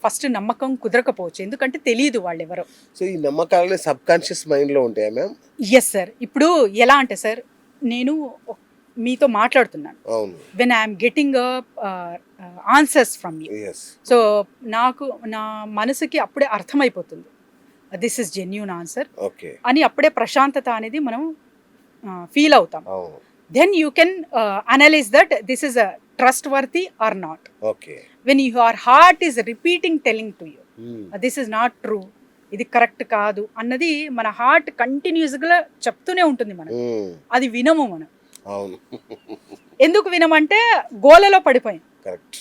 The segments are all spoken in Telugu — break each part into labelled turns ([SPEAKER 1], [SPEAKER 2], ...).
[SPEAKER 1] ఫస్ట్ నమ్మకం కుదరకపోవచ్చు, ఎందుకంటే తెలియదు వాళ్ళెవరో.
[SPEAKER 2] సో ఈ నమ్మకాలనే సబ్ కాన్షియస్ మైండ్లో ఉంటాయా మ్యామ్?
[SPEAKER 1] Yes sir. ఇప్పుడు ఎలా అంటే సార్, నేను మీతో మాట్లాడుతున్నాను,
[SPEAKER 2] అవును.
[SPEAKER 1] When I'm getting answers from you.
[SPEAKER 2] Yes.
[SPEAKER 1] So నాకు నా మనసుకి అప్పుడే అర్థమైపోతుంది this is genuine answer
[SPEAKER 2] okay
[SPEAKER 1] అని. అప్పుడే ప్రశాంతత అనేది మనం ఫీల్ అవుతాం.
[SPEAKER 2] అవును.
[SPEAKER 1] Then you can analyse that this is trustworthy or not.
[SPEAKER 2] Okay.
[SPEAKER 1] When your heart is repeating telling to you this is not true, ఇది కరెక్ట్ కాదు అన్నది మన హార్ట్ కంటిన్యూస్గా చెప్తూనే ఉంటుంది మనం. అది వినము మనం.
[SPEAKER 2] అవును.
[SPEAKER 1] ఎందుకు వినమంటే గోలలో పడిపోయాం.
[SPEAKER 2] Correct.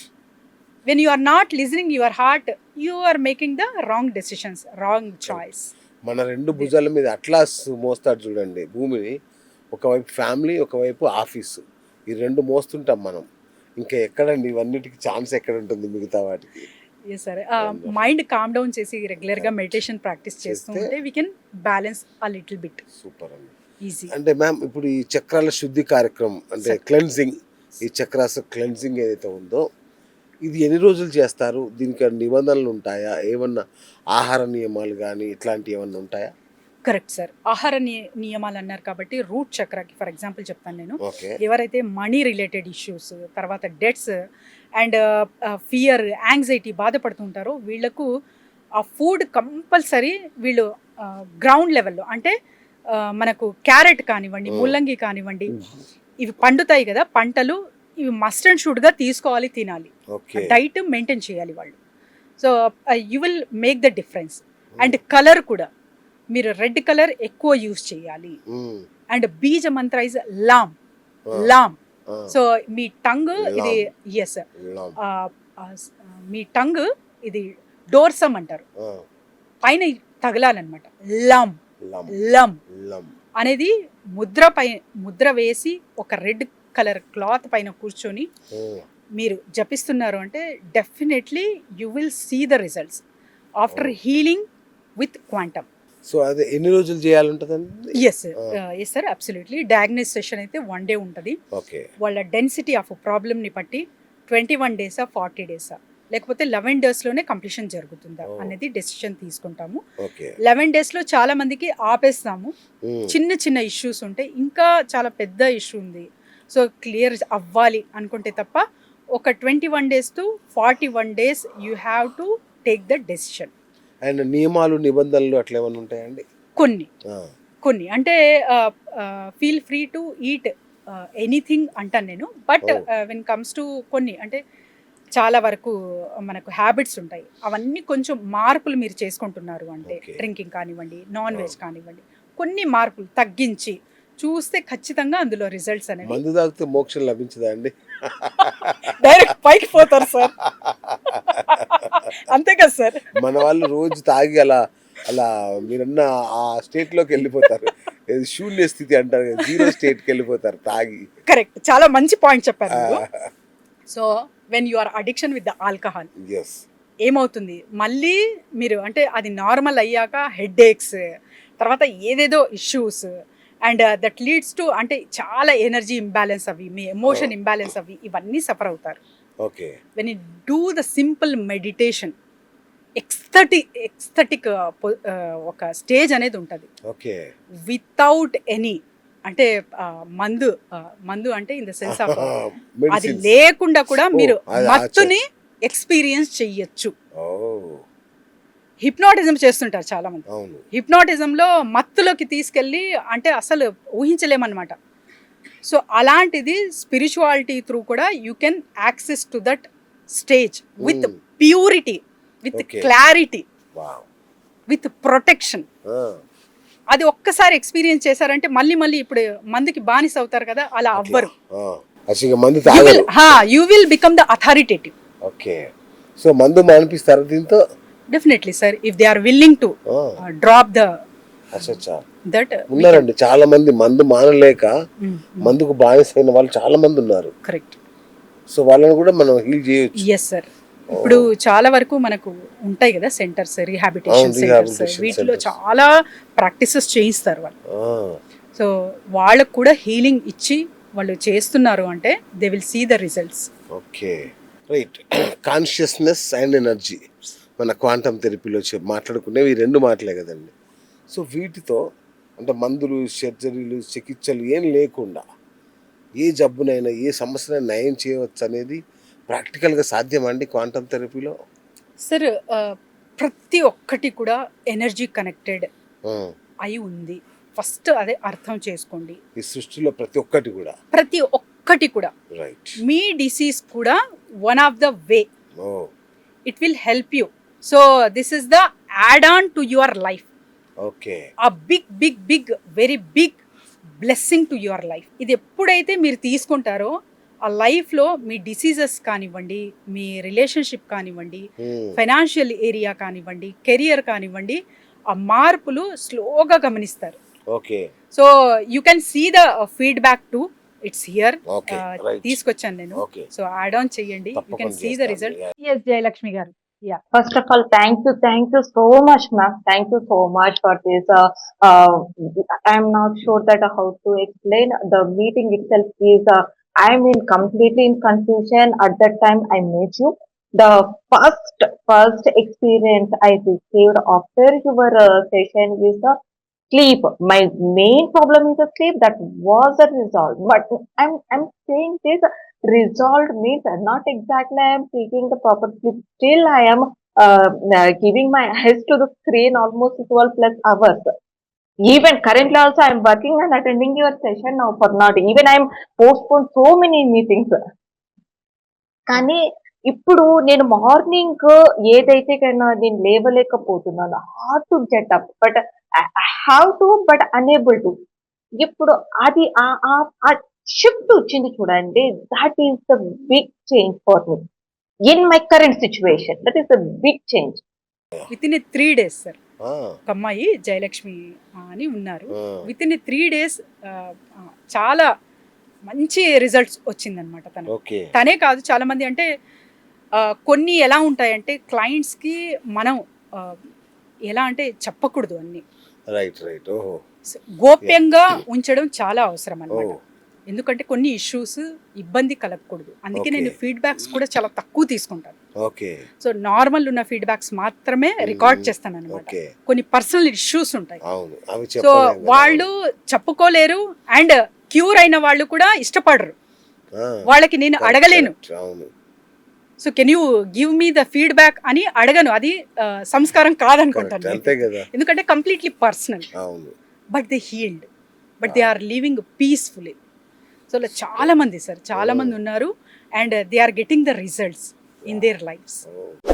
[SPEAKER 1] When you are not listening your heart, you are making the wrong decisions, wrong choice.
[SPEAKER 2] మన రెండు భుజాల మీద అట్లాస్ మోస్తాడు చూడండి భూమిని, ఒకవైపు ఫ్యామిలీ, ఒకవైపు ఆఫీసు, ఈ రెండు మోస్తుంటాం మనం. ఇంకా ఎక్కడండి ఇవన్నిటికి ఛాన్స్ ఎక్కడ ఉంటుంది మిగతా వాటికి?
[SPEAKER 1] సరే, మైండ్ కామ్ డౌన్ చేసి రెగ్యులర్గా మెడిటేషన్ ప్రాక్టీస్ చేస్తూ ఉంటే we can balance a little bit.
[SPEAKER 2] Super అండి.
[SPEAKER 1] ఈజీ.
[SPEAKER 2] అంటే మ్యామ్ ఇప్పుడు ఈ చక్రాల శుద్ధి కార్యక్రమం అంటే క్లెన్జింగ్, ఈ చక్రాస్ క్లెన్జింగ్ ఏదైతే ఉందో ఇది ఎన్ని రోజులు చేస్తారు? దీనికి నిబంధనలు ఉంటాయా? ఏమన్నా ఆహార నియమాలు కానీ ఇట్లాంటివి ఏమన్నా ఉంటాయా?
[SPEAKER 1] Correct sir. ఆహార నియమాలు అన్నారు కాబట్టి రూట్ చక్రాకి ఫర్ ఎగ్జాంపుల్ చెప్తాను నేను.
[SPEAKER 2] ఓకే.
[SPEAKER 1] ఎవరైతే మనీ రిలేటెడ్ ఇష్యూస్, తర్వాత డెట్స్ అండ్ ఫియర్, యాంగ్జైటీ బాధపడుతుంటారో వీళ్ళకు ఆ ఫుడ్ కంపల్సరీ వీళ్ళు గ్రౌండ్ లెవెల్లో అంటే మనకు క్యారెట్ కానివ్వండి, ముల్లంగి కానివ్వండి, ఇవి పండుతాయి కదా పంటలు, ఇవి మస్ట్ అండ్ షుడ్గా తీసుకోవాలి, తినాలి, డైట్ మెయింటైన్ చేయాలి వాళ్ళు. So you will make the difference. And colour కూడా మీరు రెడ్ కలర్ ఎక్కువ యూజ్ చేయాలి. అండ్ బీజ మంత్ర is Lam, Lam. So me tongue ఇది ఎస్, మీ టంగ్ ఇది డోర్సమ్ అంటారు, పైన తగలాలన్నమాట. లమ్ లమ్ అనేది ముద్ర వేసి ఒక రెడ్ కలర్ క్లాత్ పైన కూర్చొని మీరు జపిస్తున్నారు అంటే definitely you will see the results after healing with quantum.
[SPEAKER 2] So అదే ఎన్ని రోజులు చేయాలంటదండి?
[SPEAKER 1] Yes yes sir, absolutely. Diagnose session అయితే 1 day ఉంటుంది. వాళ్ళ డెన్సిటీ ఆఫ్ ప్రాబ్లమ్ని బట్టి 21 days 40 days లేకపోతే 11 daysలోనే కంప్లీషన్ జరుగుతుందా అనేది డెసిషన్ తీసుకుంటాము. 11 daysలో చాలా మందికి ఆపేస్తాము. చిన్న చిన్న ఇష్యూస్ ఉంటే, ఇంకా చాలా పెద్ద ఇష్యూ ఉంది సో క్లియర్ అవ్వాలి అనుకుంటే తప్ప ఒక 21 days to 41 days you have to take the decision.
[SPEAKER 2] And నియమాలు నిబంధనలు అట్లా ఏమైనా ఉంటాయండి?
[SPEAKER 1] కొన్ని అంటే feel free to eat anything అంటాను నేను. బట్ వెన్ కమ్స్ టు కొన్ని అంటే చాలా వరకు మనకు హ్యాబిట్స్ ఉంటాయి, అవన్నీ కొంచెం మార్పులు మీరు చేసుకుంటున్నారు అంటే డ్రింకింగ్ కానివ్వండి, నాన్ వెజ్ కానివ్వండి, కొన్ని మార్పులు తగ్గించి చూస్తే ఖచ్చితంగా అందులో రిజల్ట్స్ అనేవి.
[SPEAKER 2] మందు తాగితే మోక్షం లభించదా అండి?
[SPEAKER 1] డైరెక్ట్ పైకి పోతారు సార్. అంతే కదా సార్.
[SPEAKER 2] మన వాళ్ళు రోజు తాగి అలా అలా మీరన్న ఆ స్టేట్ లోకి వెళ్ళిపోతారు, శూన్య స్థితి అంటారు, 0 state కి వెళ్ళిపోతారు తాగి.
[SPEAKER 1] కరెక్ట్, చాలా మంచి పాయింట్ చెప్పారు. So when you are addiction with the alcohol ఏమవుతుంది, మళ్ళీ మీరు అంటే అది నార్మల్ అయ్యాక హెడ్ ఏక్స్, తర్వాత ఏదేదో issues, and that leads to అంటే చాలా ఎనర్జీ ఇంబ్యాలెన్స్ అవి, మీ ఎమోషన్ ఇంబ్యాలెన్స్ అవి, ఇవన్నీ సఫర్ అవుతారు. When you do the simple meditation, ecstatic ఒక స్టేజ్ అనేది ఉంటుంది వితౌట్ ఎనీ అంటే మందు అంటే ఇన్ ద సెన్స్ ఆఫ్ అది లేకుండా కూడా మీరు మత్తుని ఎక్స్పీరియన్స్ చెయ్యొచ్చు. హిప్నాటిజం చేస్తుంటారు చాలా మంది. హిప్నాటిజంలో మత్తులోకి తీసుకెళ్ళి అంటే అసలు ఊహించలేమన్నమాట. సో అలాంటిది స్పిరిచువాలిటీ త్రూ కూడా you can access to that stage with purity, with clarity, with protection. అది ఒక్కసారి ఎక్స్పీరియన్స్ చేశారంటే మళ్ళీ ఇప్పుడు మందుకి బానిస అవుతారు కదా, అలా అవ్వరు. You will become the authoritative.
[SPEAKER 2] So మందు మానిపిస్తారు దీంతో?
[SPEAKER 1] Definitely sir, if they are willing to drop the that.
[SPEAKER 2] ఉన్నారండి చాలా మంది మందు మానలేక మందుకు బానిసైన వాళ్ళు చాలా మంది ఉన్నారు.
[SPEAKER 1] కరెక్ట్.
[SPEAKER 2] సో వాళ్ళని కూడా మనం హీల్ చేయొచ్చు.
[SPEAKER 1] Yes sir. ఇప్పుడు చాలా వరకు మనకు ఉంటాయి కదా సెంటర్స్, రీహాబిలిటేషన్ సెంటర్స్, వీటిలో చాలా ప్రాక్టీసెస్ చేయిస్తారు వాళ్ళు. సో వాళ్ళకు కూడా హీలింగ్ ఇచ్చి వాళ్ళు చేస్తున్నారు అంటే they will see the results.
[SPEAKER 2] Okay, right. Consciousness and energy మన క్వాంటమ్ థెరపీలో మాట్లాడుకునేవి ఈ 2 మాటలే కదండి. సో వీటితో అంటే మందులు, సర్జరీలు, చికిత్సలు ఏం లేకుండా ఏ జబ్బునైనా, ఏ సమస్యనైనా నయం చేయవచ్చు అనేది ప్రాక్టికల్‌గా సాధ్యమా అండి క్వాంటమ్ థెరపీలో?
[SPEAKER 1] సార్ ప్రతి ఒక్కటి కూడా ఎనర్జీ కనెక్టెడ్
[SPEAKER 2] ఆ!
[SPEAKER 1] అయి ఉంది. ఫస్ట్ అదే అర్థం చేసుకోండి.
[SPEAKER 2] ఈ సృష్టిలో ప్రతి ఒక్కటి కూడా.
[SPEAKER 1] ప్రతి ఒక్కటి కూడా
[SPEAKER 2] రైట్.
[SPEAKER 1] మీ డిసీజ్ కూడా one of the way
[SPEAKER 2] oh!
[SPEAKER 1] It will help you. So this is the add on to your life.
[SPEAKER 2] Okay.
[SPEAKER 1] Ah big very big blessing to your life. ఇది ఎప్పుడైతే మీరు తీసుకుంటారో ఆ లైఫ్లో మీ డిసీజెస్ కానివ్వండి, మీ రిలేషన్షిప్ కానివ్వండి,
[SPEAKER 2] హ్మ్.
[SPEAKER 1] ఫైనాన్షియల్ ఏరియా కానివ్వండి, కెరియర్ కానివ్వండి, ఆ మార్పులు స్లోగా గమనిస్తారు.
[SPEAKER 2] Okay.
[SPEAKER 1] So you can see the feedback to it's here.
[SPEAKER 2] Okay. Right.
[SPEAKER 1] తీసుకొచ్చాను నేను.
[SPEAKER 2] ఓకే.
[SPEAKER 1] సో యాడ్ ఆన్ చేయండి. యూ కెన్
[SPEAKER 2] తప్పకుండా
[SPEAKER 1] సీ ద
[SPEAKER 2] చేస్తాను.
[SPEAKER 1] రిజల్ట్.
[SPEAKER 2] యాహ్!
[SPEAKER 1] ఎస్ జయలక్ష్మి గారు. Yeah
[SPEAKER 3] First of all, thank you so much, ma'am. Thank you so much for this. I'm not sure that how to explain. The meeting itself is, I'm in completely in confusion. At that time, I met you. The first experience I received after your session is the sleep. My main problem is the sleep. That was a result. But I'm saying this resolved means not exactly I am taking the proper sleep. Still I am giving my eyes to the screen almost 12 plus hours. Even currently also I am working and attending your session now for not. Even I am postponed so many meetings. కానీ ఇప్పుడు నేను మార్నింగ్ ఏదైతే కన్నా నేను లేవలేకపోతున్నాను, hard to get up but have to but unable to. ఇప్పుడు అది ఆ షిఫ్ట్ వచ్చింది చూడండి, that is the big change for me in my current situation. That is the big change.
[SPEAKER 1] Within 3 days sir.
[SPEAKER 2] Ah!
[SPEAKER 1] ఒక అమ్మాయి జయలక్ష్మి అని ఉన్నారు.
[SPEAKER 2] ఆ!
[SPEAKER 1] విత్ ఇన్ 3 days చాలా మంచి రిజల్ట్స్ వచ్చిందనమాట తనకు.
[SPEAKER 2] ఓకే.
[SPEAKER 1] తనే కాదు చాలామంది. అంటే కొన్ని ఎలా ఉంటాయంటే క్లయింట్స్కి మనం ఎలా అంటే చెప్పకూడదు అన్ని.
[SPEAKER 2] రైట్. రైట్. ఓహో!
[SPEAKER 1] గోప్యంగా ఉంచడం చాలా అవసరం అనమాట.
[SPEAKER 2] ఓహ్!
[SPEAKER 1] ఎందుకంటే కొన్ని ఇష్యూస్ ఇబ్బంది కలగకూడదు. అందుకే నేను
[SPEAKER 2] Okay.
[SPEAKER 1] ఫీడ్బ్యాక్స్ కూడా చాలా తక్కువ తీసుకుంటాను.
[SPEAKER 2] ఓకే.
[SPEAKER 1] సో నార్మల్ ఉన్న ఫీడ్బ్యాక్స్ మాత్రమే రికార్డ్ చేస్తాను అనమాట.
[SPEAKER 2] ఓకే.
[SPEAKER 1] కొన్ని పర్సనల్ ఇష్యూస్ ఉంటాయి.
[SPEAKER 2] అవును. అవి
[SPEAKER 1] సో
[SPEAKER 2] చెప్పలేం కదా.
[SPEAKER 1] వాళ్ళు చెప్పుకోలేరు అండ్ క్యూర్ అయిన వాళ్ళు కూడా ఇష్టపడరు.
[SPEAKER 2] ఆ!
[SPEAKER 1] వాళ్ళకి నేను
[SPEAKER 2] కరెక్ట్.
[SPEAKER 1] అడగలేను.
[SPEAKER 2] కరెక్ట్. అవును.
[SPEAKER 1] So can you give me the feedback అని అడగను. అది సంస్కారం
[SPEAKER 2] కరెక్ట్.
[SPEAKER 1] కాదనుకుంటాను
[SPEAKER 2] అంతే
[SPEAKER 1] నేను.
[SPEAKER 2] కదా.
[SPEAKER 1] ఎందుకంటే కంప్లీట్లీ పర్సనల్.
[SPEAKER 2] అవును.
[SPEAKER 1] But they healed, but they are living peacefully. So అలా చాలా మంది సార్, చాలా మంది ఉన్నారు and they are getting the results in their lives.
[SPEAKER 2] Oh!